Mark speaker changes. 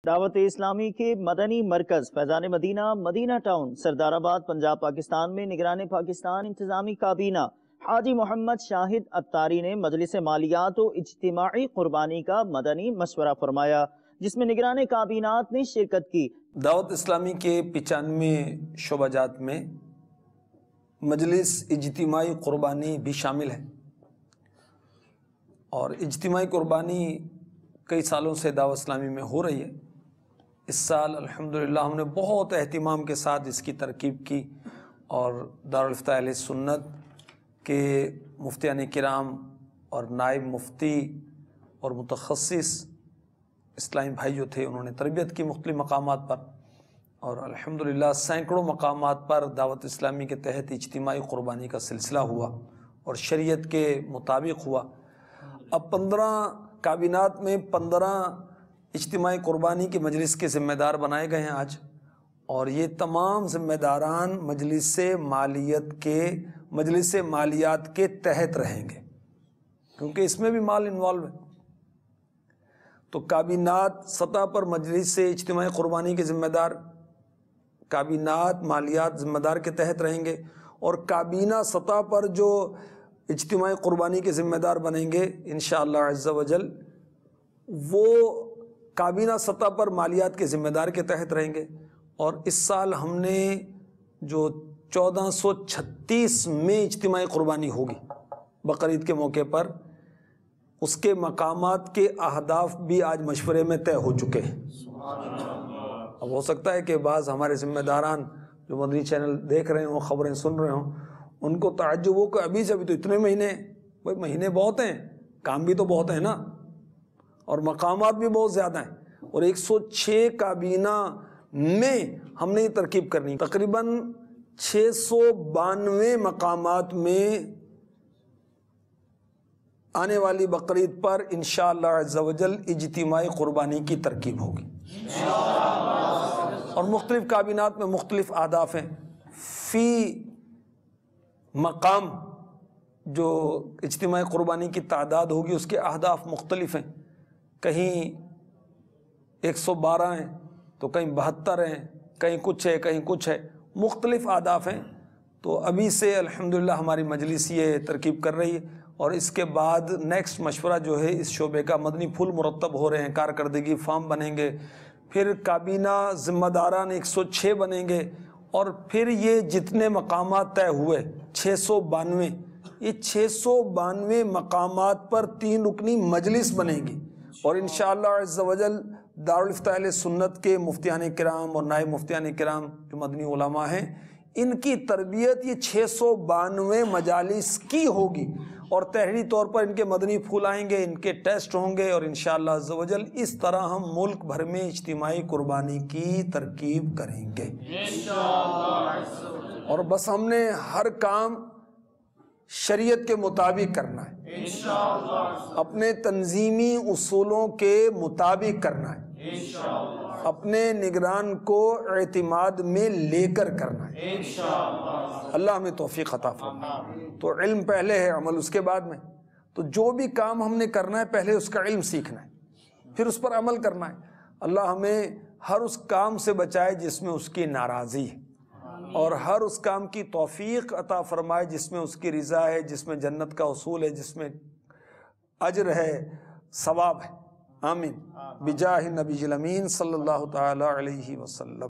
Speaker 1: دعوت اسلامی کے مدنی مرکز فیضان مدینہ مدینہ ٹاؤن سردار آباد پنجاب پاکستان میں نگران پاکستان انتظامی کابینہ حاجی محمد شاہد اتاری نے مجلس مالیات و اجتماعی قربانی کا مدنی مشورہ فرمایا، جس میں نگران کابینات نے شرکت کی۔
Speaker 2: دعوت اسلامی کے 95 شعبہ جات میں مجلس اجتماعی قربانی بھی شامل ہے، اور اجتماعی قربانی کئی سالوں سے دعوت اسلامی میں ہو رہی ہے۔ اس سال الحمدللہ ہم نے بہت اہتمام کے ساتھ اس کی ترکیب کی، اور دارالفتہ اہل سنت کے مفتیان کرام اور نائب مفتی اور متخصص اسلامی بھائی جو تھے، انہوں نے تربیت کی مختلف مقامات پر، اور الحمدللہ سینکڑوں مقامات پر دعوت اسلامی کے تحت اجتماعی قربانی کا سلسلہ ہوا اور شریعت کے مطابق ہوا۔ اب 15 کابینات میں 15 اجتماعی قربانی کے مجلس کے ذمہ دار بنائے گئے ہیں آج، اور یہ تمام ذمہ داران مجلس مالیات کے تحت رہیں گے، کیونکہ اس میں بھی مال انوالو ہے۔ تو کابینات سطح پر مجلس سے اجتماعی قربانی کے ذمہ دار کابینات مالیات ذمہ دار کے تحت رہیں گے، اور کابینہ سطح پر جو اجتماعی قربانی کے ذمہ دار بنیں گے انشاءاللہ عز و جل، وہ کابینہ سطح پر مالیات کے ذمہ دار کے تحت رہیں گے۔ اور اس سال ہم نے جو 1436 میں اجتماعی قربانی ہوگی بقرعید کے موقع پر، اس کے مقامات کے اہداف بھی آج مشورے میں طے ہو چکے ہیں۔ اب ہو سکتا ہے کہ بعض ہمارے ذمہ داران جو مدنی چینل دیکھ رہے ہوں، خبریں سن رہے ہوں، ان کو تعجب ہو کہ ابھی سے ابھی تو اتنے مہینے، بھائی مہینے بہت ہیں، کام بھی تو بہت ہے نا، اور مقامات بھی بہت زیادہ ہیں، اور 106 کابینہ میں ہم نے یہ ترکیب کرنی، تقریباً 692 مقامات میں آنے والی بقرعید پر انشاءاللہ عز و جل اجتماعی قربانی کی ترکیب ہوگی، اور مختلف کابینات میں مختلف اہداف ہیں۔ فی مقام جو اجتماعی قربانی کی تعداد ہوگی اس کے اہداف مختلف ہیں، کہیں 112 ہیں تو کہیں 72 ہیں، کہیں کچھ ہے کہیں کچھ ہے، مختلف اہداف ہیں۔ تو ابھی سے الحمدللہ ہماری مجلس یہ ترکیب کر رہی ہے، اور اس کے بعد نیکسٹ مشورہ جو ہے اس شعبے کا، مدنی پھول مرتب ہو رہے ہیں، کارکردگی فارم بنیں گے، پھر کابینہ ذمہ داران 106 بنیں گے، اور پھر یہ جتنے مقامات طے ہوئے 692، یہ 692 مقامات پر 3 رکنی مجلس بنے گی، اور انشاءاللہ عز و جل دارالفتہ اہل سنت کے مفتیان کرام اور نائب مفتیان کرام جو مدنی علماء ہیں، ان کی تربیت یہ 692 مجالس کی ہوگی، اور تحریری طور پر ان کے مدنی پھول آئیں گے، ان کے ٹیسٹ ہوں گے، اور انشاءاللہ عز و جل اس طرح ہم ملک بھر میں اجتماعی قربانی کی ترکیب کریں گے، اور بس ہم نے ہر کام شریعت کے مطابق کرنا ہے، اپنے تنظیمی اصولوں کے مطابق کرنا ہے، اپنے نگران کو اعتماد میں لے کر کرنا ہے۔ اللہ ہمیں توفیق عطا فرمائے۔ تو علم پہلے ہے، عمل اس کے بعد میں۔ تو جو بھی کام ہم نے کرنا ہے پہلے اس کا علم سیکھنا ہے، پھر اس پر عمل کرنا ہے۔ اللہ ہمیں ہر اس کام سے بچائے جس میں اس کی ناراضی ہے، اور ہر اس کام کی توفیق عطا فرمائے جس میں اس کی رضا ہے، جس میں جنت کا حصول ہے، جس میں اجر ہے، ثواب ہے۔ آمین بجاہ النبی الامین صلی اللہ تعالی علیہ وسلم۔